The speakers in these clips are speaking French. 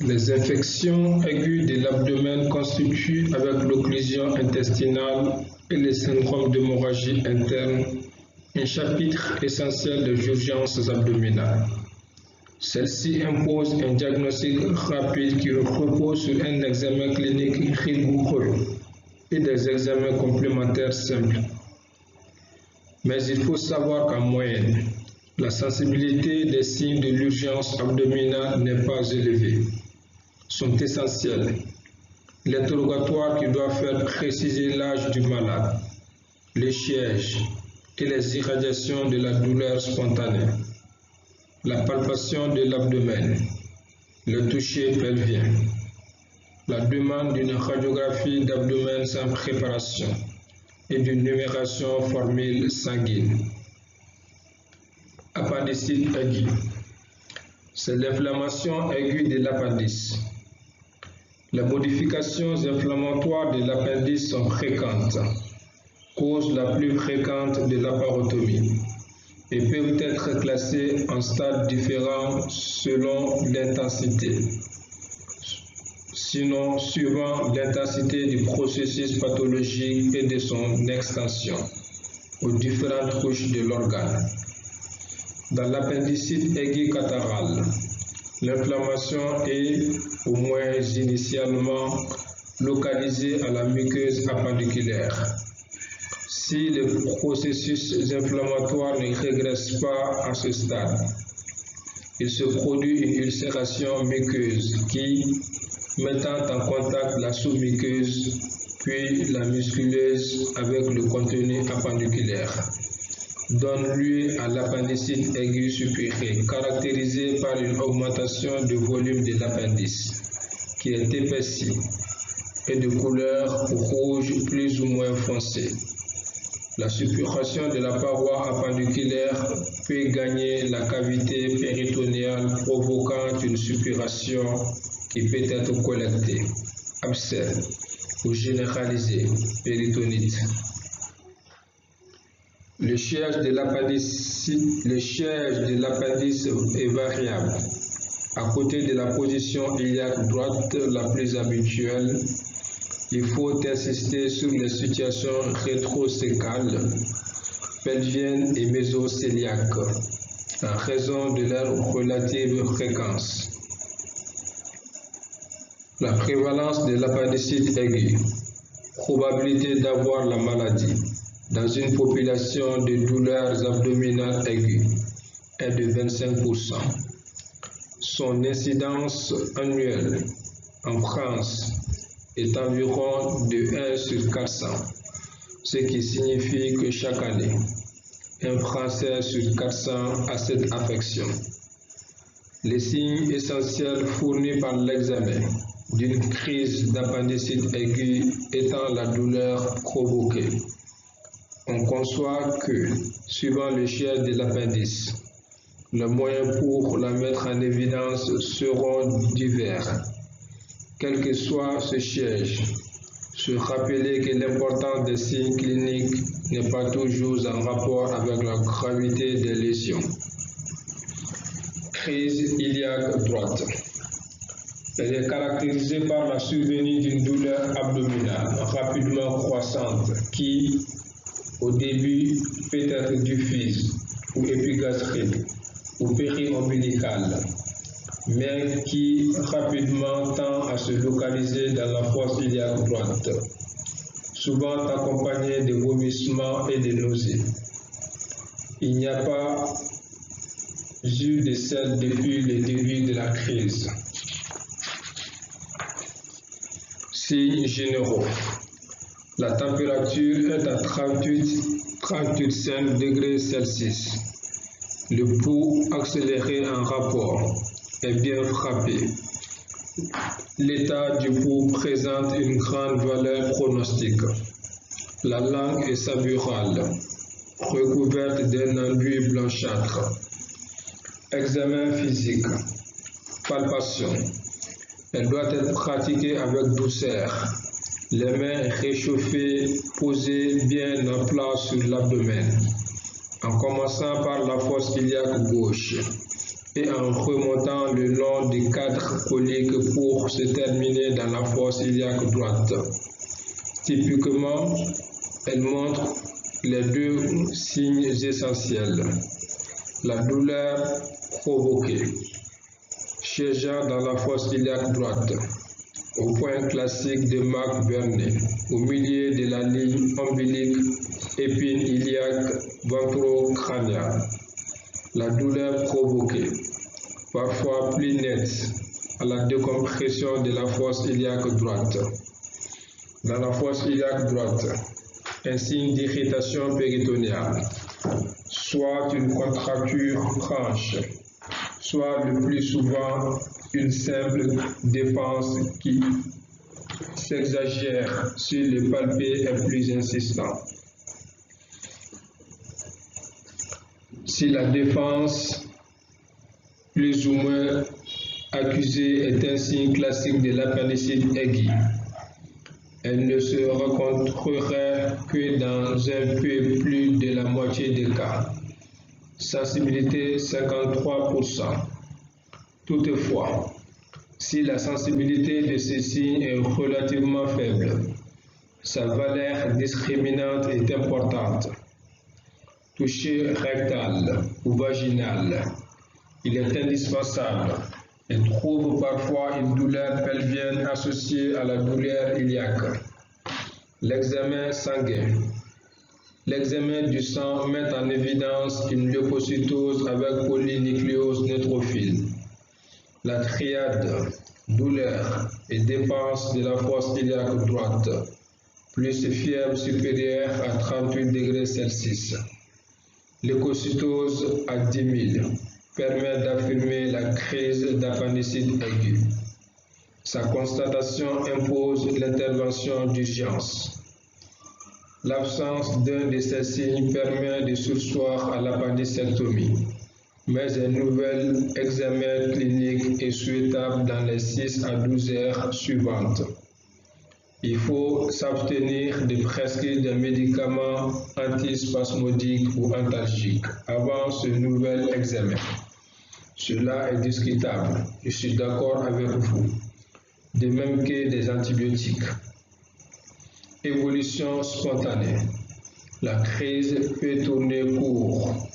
Les infections aiguës de l'abdomen constituent, avec l'occlusion intestinale et les syndromes d'hémorragie interne, un chapitre essentiel des urgences abdominales. Celle-ci impose un diagnostic rapide qui repose sur un examen clinique rigoureux et des examens complémentaires simples. Mais il faut savoir qu'en moyenne, la sensibilité des signes de l'urgence abdominale n'est pas élevée. Sont essentiels l'interrogatoire qui doit faire préciser l'âge du malade, le siège et les irradiations de la douleur spontanée, la palpation de l'abdomen, le toucher pelvien, la demande d'une radiographie d'abdomen sans préparation et d'une numération formule sanguine. Appendicite aiguë. C'est l'inflammation aiguë de l'appendice. Les modifications inflammatoires de l'appendice sont fréquentes, cause la plus fréquente de la parotomie, et peuvent être classées en stades différents selon l'intensité. Sinon, suivant l'intensité du processus pathologique et de son extension aux différentes couches de l'organe. Dans l'appendicite aiguë catarrhale, l'inflammation est, au moins initialement, localisée à la muqueuse appendiculaire. Si le processus inflammatoire ne régresse pas à ce stade, il se produit une ulcération muqueuse qui, mettant en contact la sous-muqueuse puis la musculeuse avec le contenu appendiculaire, donne lieu à l'appendicite aiguë supérée, caractérisée par une augmentation du volume de l'appendice, qui est épaissi et de couleur rouge plus ou moins foncée. La suppuration de la paroi appendiculaire peut gagner la cavité péritonéale, provoquant une suppuration qui peut être collectée, abcès ou généralisée, péritonite. Le siège de l'appendice est variable. À côté de la position iliaque droite la plus habituelle, il faut insister sur les situations rétrocécales, pelviennes et mésocéliaques, en raison de leur relative fréquence. La prévalence de l'appendicite aiguë, probabilité d'avoir la maladie dans une population de douleurs abdominales aiguës est de 25%. Son incidence annuelle en France est environ de 1 sur 400, ce qui signifie que chaque année, un Français sur 400 a cette affection. Les signes essentiels fournis par l'examen d'une crise d'appendicite aiguë étant la douleur provoquée. On conçoit que, suivant le siège de l'appendice, les moyens pour la mettre en évidence seront divers. Quel que soit ce siège, se rappeler que l'importance des signes cliniques n'est pas toujours en rapport avec la gravité des lésions. Crise iliaque droite. Elle est caractérisée par la survenue d'une douleur abdominale rapidement croissante qui, au début, peut être diffuse ou épigastrique ou périombilicale, mais qui rapidement tend à se localiser dans la fosse iliaque droite, souvent accompagnée de vomissements et de nausées. Il n'y a pas eu de celle depuis le début de la crise. Signes généraux. La température est à 38,5 degrés Celsius. Le pouls accéléré en rapport est bien frappé. L'état du pouls présente une grande valeur pronostique. La langue est saburale, recouverte d'un enduit blanchâtre. Examen physique. Palpation. Elle doit être pratiquée avec douceur. Les mains réchauffées, posées bien à plat sur l'abdomen, en commençant par la fosse iliaque gauche, et en remontant le long des cadres coliques pour se terminer dans la fosse iliaque droite. Typiquement, elle montre les deux signes essentiels. La douleur provoquée, Chéja dans la fosse iliaque droite, au point classique de Marc Vernet, au milieu de la ligne ombilique épine iliaque ventrocrânienne. La douleur provoquée, parfois plus nette, à la décompression de la fosse iliaque droite. Dans la fosse iliaque droite, un signe d'irritation péritonéale, soit une contracture franche, soit le plus souvent une simple défense qui s'exagère si le palpé est plus insistant. Si la défense plus ou moins accusée est un signe classique de l'appendicite aiguë, elle ne se rencontrerait que dans un peu plus de la moitié des cas. Sensibilité 53%. Toutefois, si la sensibilité de ces signes est relativement faible, sa valeur discriminante est importante. Toucher rectal ou vaginal, il est indispensable et trouve parfois une douleur pelvienne associée à la douleur iliaque. L'examen sanguin. L'examen du sang met en évidence une leucocytose avec polynucléose neutrophile. La triade douleur et défense de la fosse iliaque droite, plus fièvre supérieure à 38 degrés Celsius. Leucocytose à 10 000 permet d'affirmer la crise d'appendicite aiguë. Sa constatation impose l'intervention d'urgence. L'absence d'un de ces signes permet de surseoir à l'appendicectomie, mais un nouvel examen clinique est souhaitable dans les 6 à 12 heures suivantes. Il faut s'abstenir de prescrire des médicaments antispasmodiques ou antalgiques avant ce nouvel examen. Cela est discutable, je suis d'accord avec vous, de même que des antibiotiques. Évolution spontanée. La crise peut tourner court.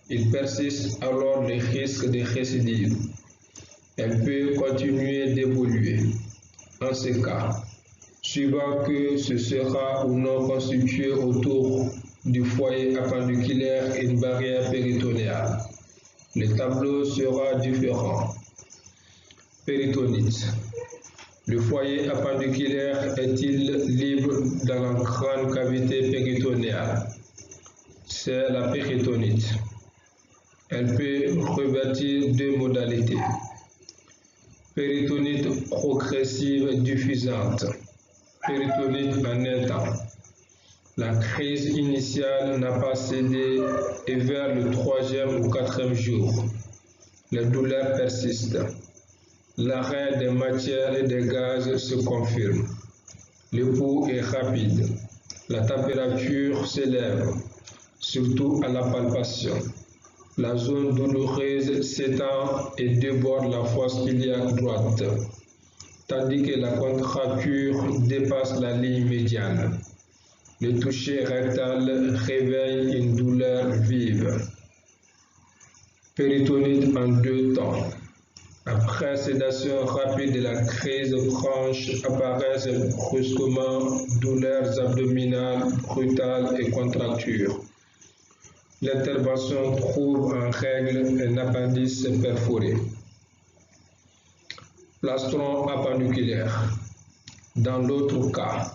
Il persiste alors le risque de récidive. Elle peut continuer d'évoluer. En ce cas, suivant que ce sera ou non constitué autour du foyer appendiculaire une barrière péritonéale, le tableau sera différent. Péritonite. Le foyer appendiculaire est-il libre dans la grande cavité péritonéale? C'est la péritonite. Elle peut revêtir deux modalités. Péritonite progressive diffusante. Péritonite en un temps. La crise initiale n'a pas cédé et vers le 3e ou 4e jour, les douleurs persistent. L'arrêt des matières et des gaz se confirme. Le pouls est rapide. La température s'élève, surtout à la palpation. La zone douloureuse s'étend et déborde la fosse iliaque droite, tandis que la contracture dépasse la ligne médiane. Le toucher rectal réveille une douleur vive. Péritonite en deux temps. Après sédation rapide de la crise franche, apparaissent brusquement douleurs abdominales brutales et contractures. L'intervention trouve en règle un appendice perforé. Plastron appendiculaire. Dans l'autre cas,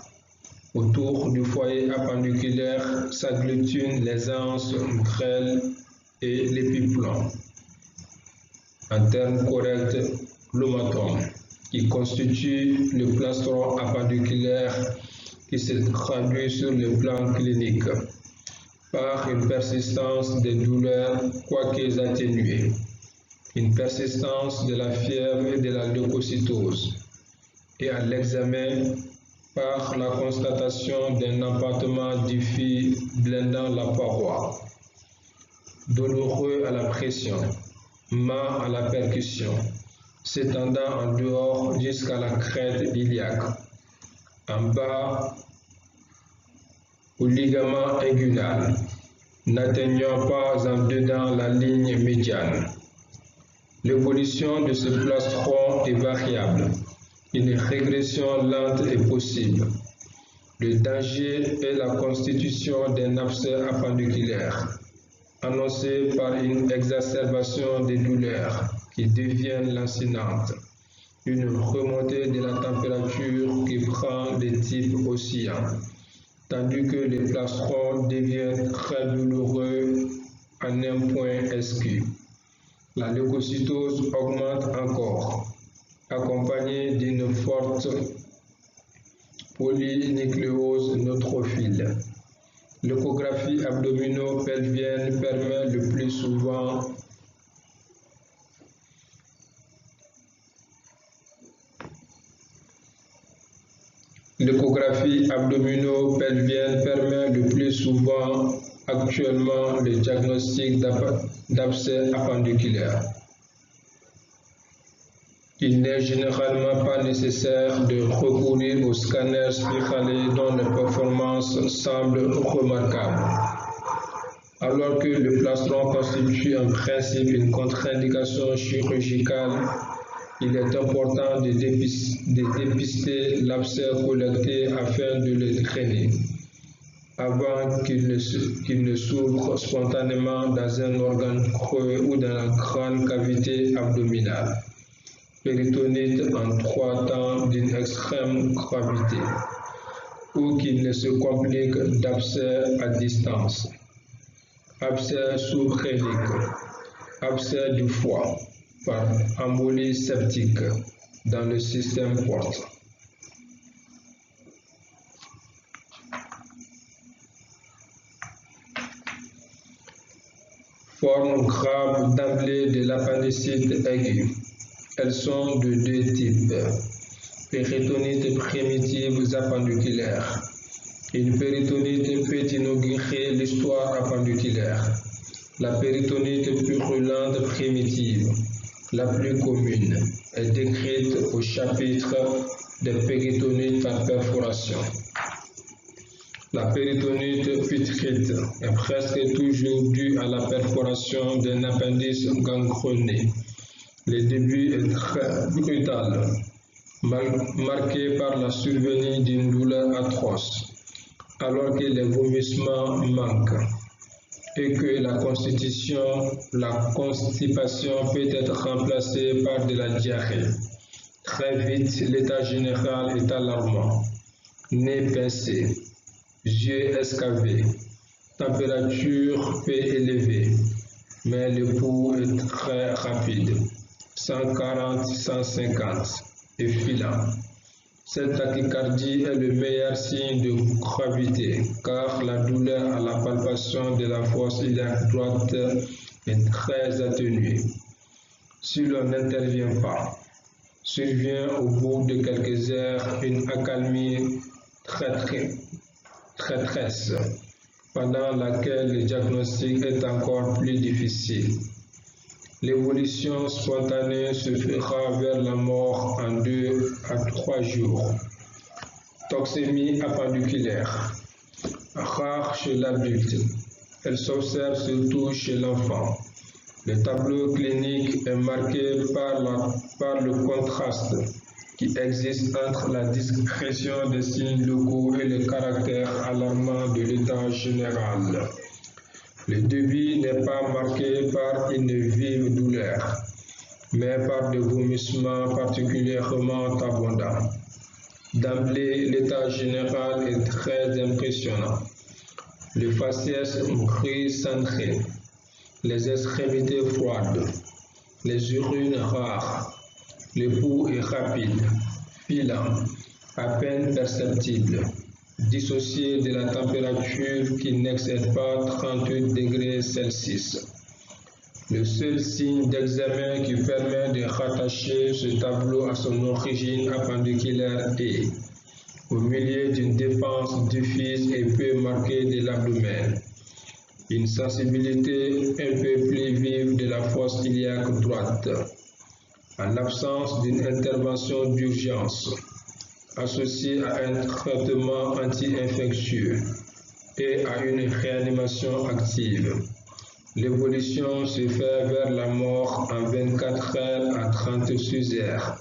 autour du foyer appendiculaire s'agglutinent les anses, grêles et l'épiplomb. En termes corrects, l'omatome, qui constitue le plastron appendiculaire qui se traduit sur le plan clinique par une persistance des douleurs, quoique atténuées, une persistance de la fièvre et de la leucocytose, et à l'examen par la constatation d'un empattement diffus blindant la paroi, douloureux à la pression, main à la percussion, s'étendant en dehors jusqu'à la crête iliaque, en bas au ligament inguinal, n'atteignant pas en dedans la ligne médiane. L'évolution de ce plastron est variable. Une régression lente est possible. Le danger est la constitution d'un abcès appendiculaire, annoncé par une exacerbation des douleurs qui deviennent lancinantes, une remontée de la température qui prend des types oscillants, tandis que le plastron devient très douloureux en un point esquive. La leucocytose augmente encore, accompagnée d'une forte polynucléose neutrophile. L'échographie abdominopelvienne permet le plus souvent actuellement le diagnostic d'abcès appendiculaire. Il n'est généralement pas nécessaire de recourir au scanner spiralé dont les performances semblent remarquables. Alors que le plastron constitue en principe une contre-indication chirurgicale, il est important de dépister l'abcès collecté afin de le drainer, avant qu'il ne s'ouvre spontanément dans un organe creux ou dans la grande cavité abdominale. Péritonite en 3 temps d'une extrême gravité, ou qu'il ne se complique d'abcès à distance, abcès sous-rénique, abcès du foie par embolie septique dans le système porte. Forme grave d'emblée de l'appendicite aiguë. Elles sont de 2 types, péritonite primitive appendiculaire. Une péritonite peut inaugurer l'histoire appendiculaire. La péritonite purulente primitive, la plus commune, est décrite au chapitre des péritonites par perforation. La péritonite putride est presque toujours due à la perforation d'un appendice gangrené. Le début est très brutal, marqué par la survenue d'une douleur atroce, alors que les vomissements manquent et que la constipation peut être remplacée par de la diarrhée. Très vite, l'état général est alarmant. Nez pincé, yeux escavés, température peu élevée, mais le pouls est très rapide. 140-150 et filant. Cette tachycardie est le meilleur signe de gravité car la douleur à la palpation de la fosse iliaque droite est très atténuée. Si l'on n'intervient pas, survient au bout de quelques heures une accalmie traîtresse pendant laquelle le diagnostic est encore plus difficile. L'évolution spontanée se fera vers la mort en 2 à 3 jours. Toxémie appendiculaire, rare chez l'adulte. Elle s'observe surtout chez l'enfant. Le tableau clinique est marqué par le contraste qui existe entre la discrétion des signes locaux et le caractère alarmant de l'état général. Le début n'est pas marqué par une vive douleur, mais par des vomissements particulièrement abondants. D'emblée, l'état général est très impressionnant. Le faciès gris cendré, les extrémités froides, les urines rares, le pouls est rapide, filant, à peine perceptible, dissocié de la température qui n'excède pas 38 degrés Celsius. Le seul signe d'examen qui permet de rattacher ce tableau à son origine appendiculaire est, au milieu d'une défense diffuse et peu marquée de l'abdomen, une sensibilité un peu plus vive de la fosse iliaque droite, en l'absence d'une intervention d'urgence, associée à un traitement anti-infectieux et à une réanimation active. L'évolution se fait vers la mort en 24 heures à 36 heures,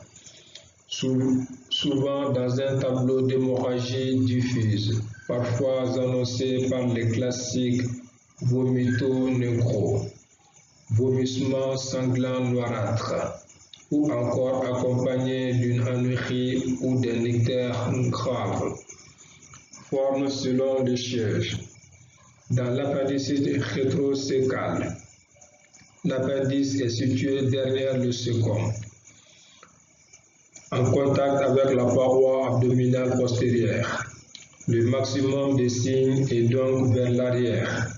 souvent dans un tableau d'hémorragie diffuse, parfois annoncé par les classiques vomito-nécro, vomissement sanglant noirâtre, ou encore accompagné d'une anurie ou d'un ictère grave. Forme selon le siège. Dans l'appendicite rétrocécale, l'appendice est situé derrière le second, en contact avec la paroi abdominale postérieure. Le maximum des signes est donc vers l'arrière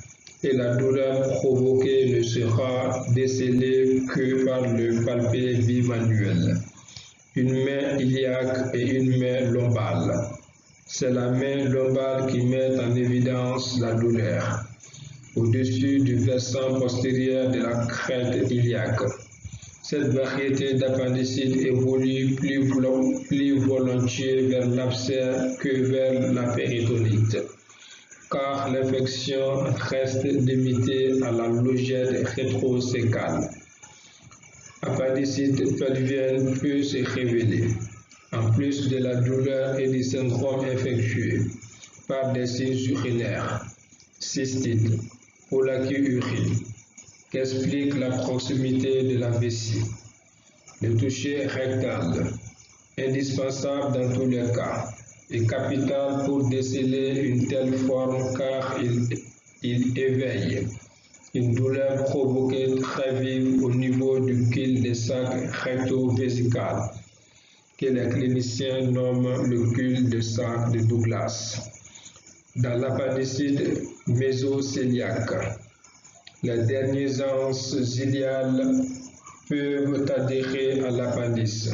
et la douleur provoquée ne sera décelée que par le palpé bimanuel. Une main iliaque et une main lombale. C'est la main lombale qui met en évidence la douleur, au-dessus du versant postérieur de la crête iliaque. Cette variété d'appendicite évolue plus volontiers vers l'abcès que vers la péritonite, car l'infection reste limitée à la logette rétrocécale. L'appendicite pelvienne peut se révéler, en plus de la douleur et du syndrome infectieux, par des signes urinaires, cystite, pollakiurie, qu'explique la proximité de la vessie. Le toucher rectal, indispensable dans tous les cas, est capital pour déceler une telle forme car il éveille une douleur provoquée très vive au niveau du cul-de-sac recto-vésical, que les cliniciens nomment le cul-de-sac de Douglas. Dans l'appendicite mésocéliaque, les derniers anses iliales peuvent adhérer à l'appendice,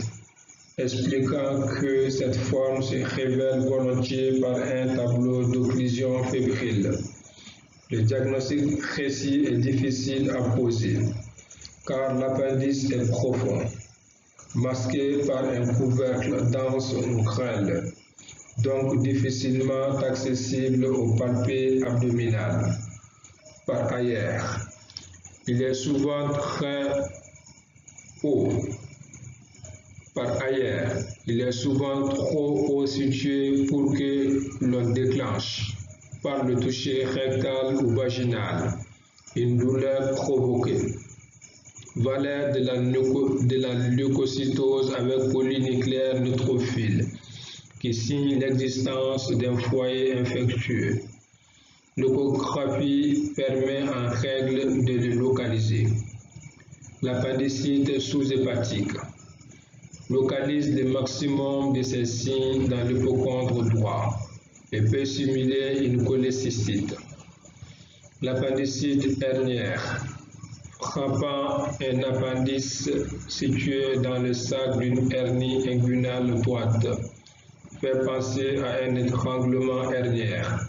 expliquant que cette forme se révèle volontiers par un tableau d'occlusion fébrile. Le diagnostic précis est difficile à poser, car l'appendice est profond, masqué par un couvercle dense ou grêle, donc difficilement accessible au palpé abdominal. Par ailleurs, il est souvent très haut. Par ailleurs, il est souvent trop haut situé pour que l'on déclenche, par le toucher rectal ou vaginal, une douleur provoquée. Valeur de la leucocytose avec polynucléaire neutrophile, qui signe l'existence d'un foyer infectieux. L'échographie permet en règle de le localiser. L'appendicite sous-hépatique localise le maximum de ces signes dans l'hypocondre droit et peut simuler une cholécystite. L'appendicite hernière, frappant un appendice situé dans le sac d'une hernie inguinale droite, fait penser à un étranglement hernière.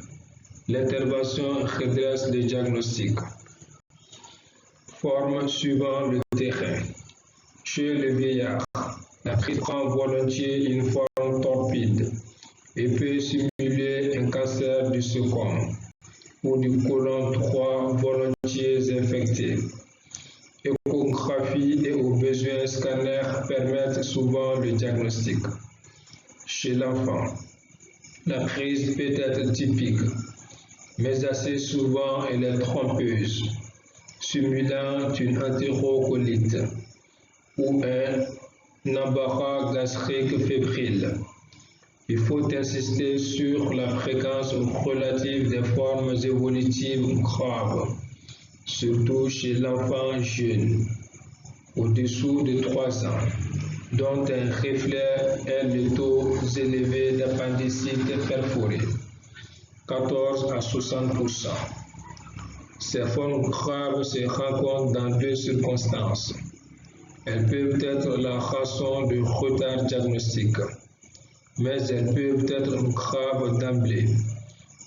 L'intervention redresse le diagnostic. Forme suivant le terrain. Chez le vieillard, la crise prend volontiers une forme torpide et peut simuler un cancer du second ou du côlon 3 volontiers infecté. Échographie et au besoin scanner permettent souvent le diagnostic. Chez l'enfant, la crise peut être typique, mais assez souvent elle est trompeuse, simulant une entérocolite ou un embarras gastrique fébrile. Il faut insister sur la fréquence relative des formes évolutives graves, surtout chez l'enfant jeune, au-dessous de 3 ans, dont un reflet est le taux élevé d'appendicite perforée, 14 à 60%. Ces formes graves se rencontrent dans 2 circonstances. Elles peuvent être la raison de retard diagnostique, mais elles peuvent être graves d'emblée,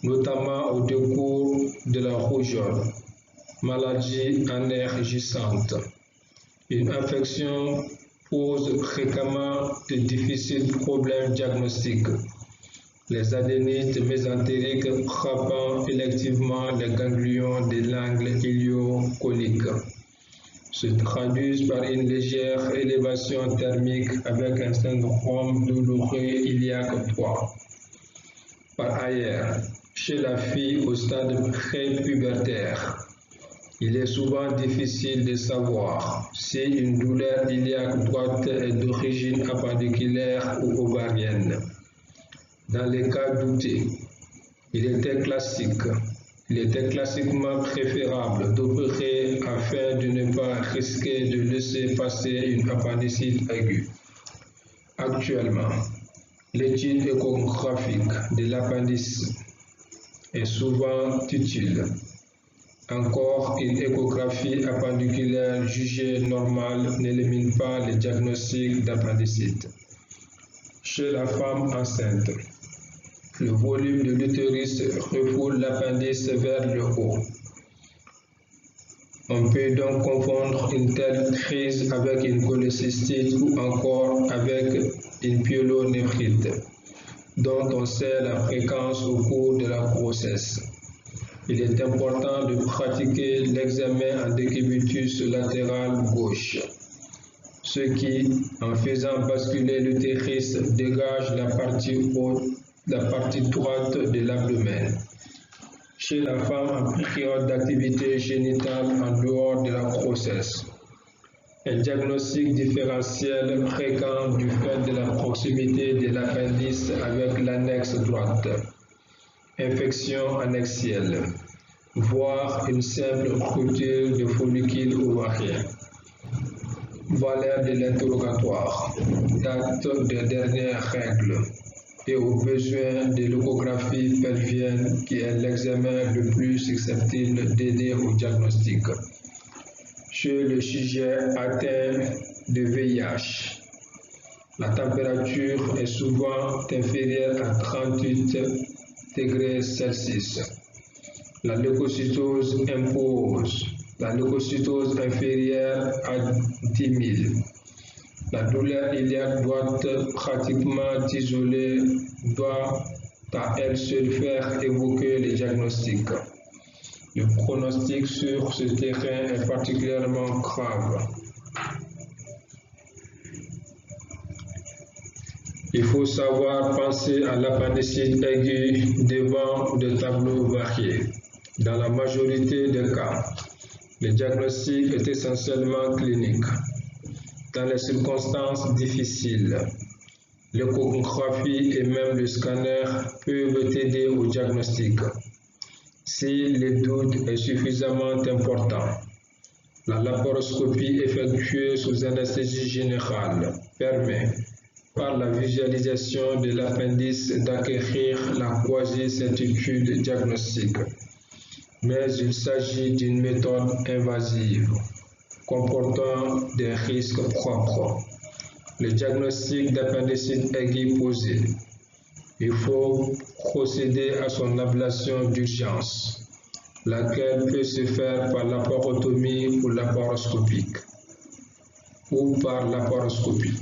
notamment au décours de la rougeole, maladie énergisante. Une infection pose fréquemment de difficiles problèmes diagnostiques. Les adénites mésentériques frappant électivement les ganglions de l'angle ilio-colique se traduisent par une légère élévation thermique avec un syndrome douloureux iliaque 3. Par ailleurs, chez la fille au stade prépubertaire, il est souvent difficile de savoir si une douleur iliaque droite est d'origine appendiculaire ou ovarienne. Dans les cas doutés, il était classiquement préférable d'opérer afin de ne pas risquer de laisser passer une appendicite aiguë. Actuellement, l'étude échographique de l'appendice est souvent utile. Encore, une échographie appendiculaire jugée normale n'élimine pas le diagnostic d'appendicite. Chez la femme enceinte, le volume de l'utérus refoule l'appendice vers le haut. On peut donc confondre une telle crise avec une cholécystite ou encore avec une pyélonéphrite, dont on sait la fréquence au cours de la grossesse. Il est important de pratiquer l'examen en décubitus latéral gauche, ce qui, en faisant basculer l'utérus, dégage la partie droite de l'abdomen. Chez la femme en période d'activité génitale en dehors de la grossesse, un diagnostic différentiel fréquent du fait de la proximité de l'appendice avec l'annexe droite, infection annexielle, voire une simple rupture de follicule ovarien. Valeur de l'interrogatoire, date des dernières règles et au besoin de l'échographie pelvienne qui est l'examen le plus susceptible d'aider au diagnostic. Chez le sujet atteint de VIH, la température est souvent inférieure à 38 degrés Celsius. La leucocytose impose la leucocytose inférieure à 10 000. La douleur iliaque droite pratiquement isolée doit à elle seule faire évoquer le diagnostic. Le pronostic sur ce terrain est particulièrement grave. Il faut savoir penser à l'appendicite aiguë devant des tableaux variés. Dans la majorité des cas, le diagnostic est essentiellement clinique. Dans les circonstances difficiles, l'échographie et même le scanner peuvent aider au diagnostic. Si le doute est suffisamment important, la laparoscopie effectuée sous anesthésie générale permet, par la visualisation de l'appendice, d'acquérir la quasi-certitude diagnostique. Mais il s'agit d'une méthode invasive, comportant des risques propres. Le diagnostic d'appendicite aiguë posé, il faut procéder à son ablation d'urgence, laquelle peut se faire par laparotomie ou laparoscopique, ou par laparoscopie.